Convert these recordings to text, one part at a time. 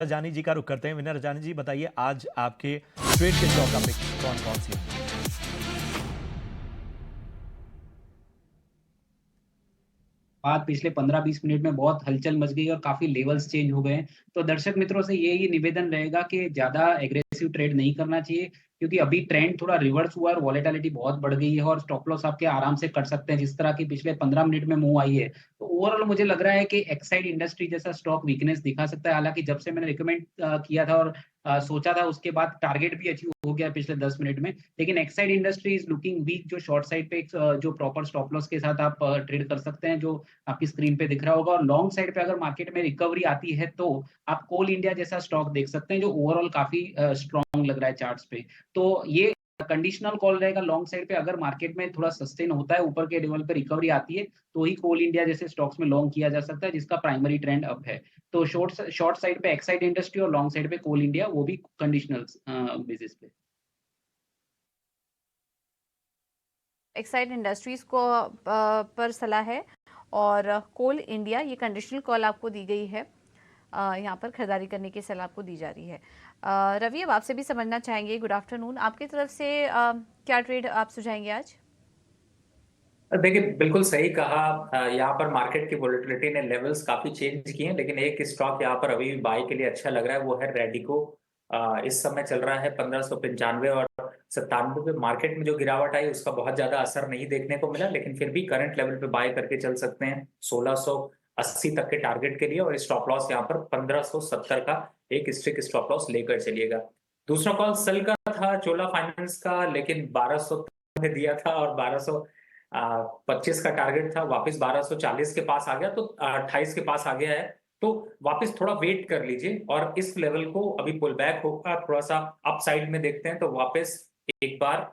रजानी जी का रुख करते हैं। विनय रजानी जी, बताइए आज आपके ट्रेड के स्टॉक का पिक कौन कौन सी है? बाद पिछले 15-20 मिनट में बहुत हलचल मच गई और काफ़ी लेवल्स चेंज हो गए हैं। तो दर्शक मित्रों से यही निवेदन रहेगा कि ज़्यादा एग्रेसिव ट्रेड नहीं करना चाहिए, क्योंकि अभी ट्रेंड थोड़ा रिवर्स हुआ है और वॉलेटिलिटी बहुत बढ़ गई है और स्टॉप लॉस आपके आराम से कट सकते हैं, जिस तरह की पिछले 15 मिनट में मूव आई है। तो ओवरऑल मुझे लग रहा है कि एक्साइड इंडस्ट्री जैसा स्टॉक वीकनेस दिखा सकता है। हालाँकि जब से मैंने रिकमेंड किया था और सोचा था, उसके बाद टारगेट भी अचीव हो गया पिछले 10 मिनट में। लेकिन Exide industry is looking weak, जो शॉर्ट साइड पे एक जो प्रॉपर स्टॉप लॉस के साथ आप ट्रेड कर सकते हैं, जो आपकी स्क्रीन पे दिख रहा होगा। और लॉन्ग साइड पे अगर मार्केट में रिकवरी आती है, तो आप कोल इंडिया जैसा स्टॉक देख सकते हैं, जो ओवरऑल काफ़ी स्ट्रॉन्ग लग रहा है चार्ट्स पे। तो ये कंडीशनल कॉल रहेगा लॉन्ग साइड पे। अगर मार्केट में थोड़ा सस्टेन होता है, ऊपर के लेवल पे रिकवरी आती है, तो ही कोल इंडिया जैसे स्टॉक्स में लॉन्ग किया जा सकता है, जिसका प्राइमरी ट्रेंड अप है। तो शॉर्ट साइड पे एक्साइड इंडस्ट्री और लॉन्ग साइड पे कोल इंडिया, वो भी कंडीशनल बेसिस पे। एक्साइड इंडस्ट्रीज़ को पर सलाह है और कोल इंडिया ये कंडीशनल कॉल आपको दी गई है। यहाँ पर खरीदारी करने की सलाह आपको दी जा रही है। रवि, अब आपसे भी समझना चाहेंगे, गुड आफ्टरनून, आपकी तरफ से क्या ट्रेड आप सुझाएंगे आज? देखिए, बिल्कुल सही कहा। यहाँ पर मार्केट की वोलेटिलिटी ने लेवल्स काफी चेंज किए हैं, लेकिन एक स्टॉक यहाँ पर अभी भी बाई के लिए अच्छा लग रहा है, वो है रेडिको। इस समय चल रहा है 1595 और 97 पे। मार्केट में जो गिरावट आई उसका बहुत ज्यादा असर नहीं देखने को मिला, लेकिन फिर भी करंट लेवल पे बाय करके चल सकते हैं 1680 तक के टारगेट के लिए। और स्टॉप लॉस यहाँ पर 1570 का एक स्ट्रिक स्टॉप लॉस लेकर चलिएगा। दूसरा कॉल सेल का था चोला फाइनेंस का, लेकिन 1200 में दिया था और 1225 का टारगेट था, वापस 1240 के पास आ गया, तो 28 के पास आ गया है। तो वापस थोड़ा वेट कर लीजिए और इस लेवल को अभी पुल बैक होगा, थोड़ा सा अप साइड में देखते हैं, तो वापस एक बार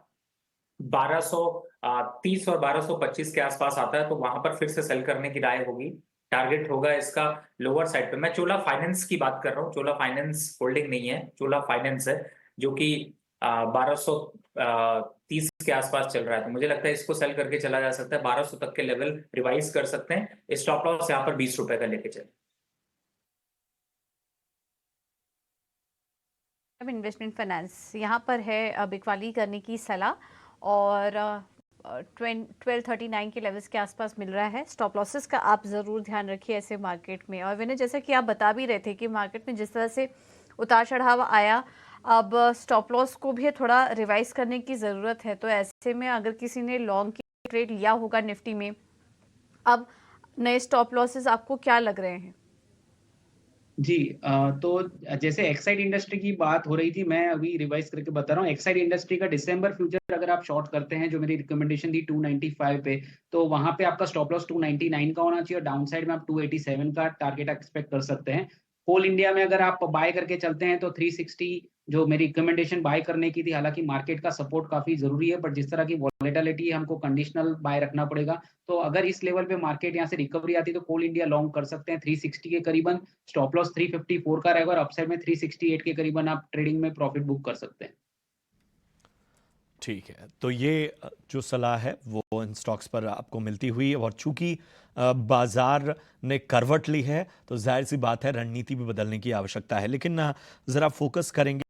1230 और 1225 के आसपास आता है, तो वहां पर फिर से सेल करने की राय होगी। टारगेट होगा इसका लोअर साइड पे। मैं चोला फाइनेंस की बात कर रहा हूँ, चोला फाइनेंस होल्डिंग नहीं है, चोला फाइनेंस है, जो कि 1230 के आसपास चल रहा है। तो मुझे लगता है इसको सेल करके चला जा सकता है, 1200 तक के लेवल रिवाइज कर सकते हैं। स्टॉप लॉस यहाँ पर 20 रुपए का लेके चले। अब इन्वेस्टमेंट फाइनेंस यहाँ पर है बिकवाली करने की सलाह, और 1239 के लेवल्स के आसपास मिल रहा है। स्टॉप लॉसेस का आप ज़रूर ध्यान रखिए ऐसे मार्केट में। और विनय, जैसा कि आप बता भी रहे थे कि मार्केट में जिस तरह से उतार चढ़ाव आया, अब स्टॉप लॉस को भी थोड़ा रिवाइज करने की ज़रूरत है। तो ऐसे में अगर किसी ने लॉन्ग की ट्रेड लिया होगा निफ्टी में, अब नए स्टॉप लॉसेस आपको क्या लग रहे हैं? जी, तो जैसे एक्साइड इंडस्ट्री की बात हो रही थी, मैं अभी रिवाइज करके बता रहा हूँ। एक्साइड इंडस्ट्री का दिसंबर फ्यूचर अगर आप शॉर्ट करते हैं, जो मेरी रिकमेंडेशन थी 295 पे, तो वहां पे आपका स्टॉप लॉस 299 का होना चाहिए और डाउन साइड में आप 287 का टारगेट एक्सपेक्ट कर सकते हैं। कोल इंडिया में अगर आप बाय करके चलते हैं, तो 360 जो मेरी रिकमेंडेशन बाय करने की थी। हालांकि मार्केट का सपोर्ट काफी जरूरी है, बट जिस तरह की वॉलेटिलिटी है, हमको कंडीशनल बाय रखना पड़ेगा। तो अगर इस लेवल पे मार्केट यहाँ से रिकवरी आती है, तो कोल इंडिया लॉन्ग कर सकते हैं 360 के करीबन। स्टॉप लॉस 354 का रहेगा और अपसाइड में 368 के करीबन आप ट्रेडिंग में प्रॉफिट बुक कर सकते हैं। ठीक है, तो ये जो सलाह है वो इन स्टॉक्स पर आपको मिलती हुई, और चूंकि बाजार ने करवट ली है, तो जाहिर सी बात है रणनीति भी बदलने की आवश्यकता है। लेकिन ज़रा फोकस करेंगे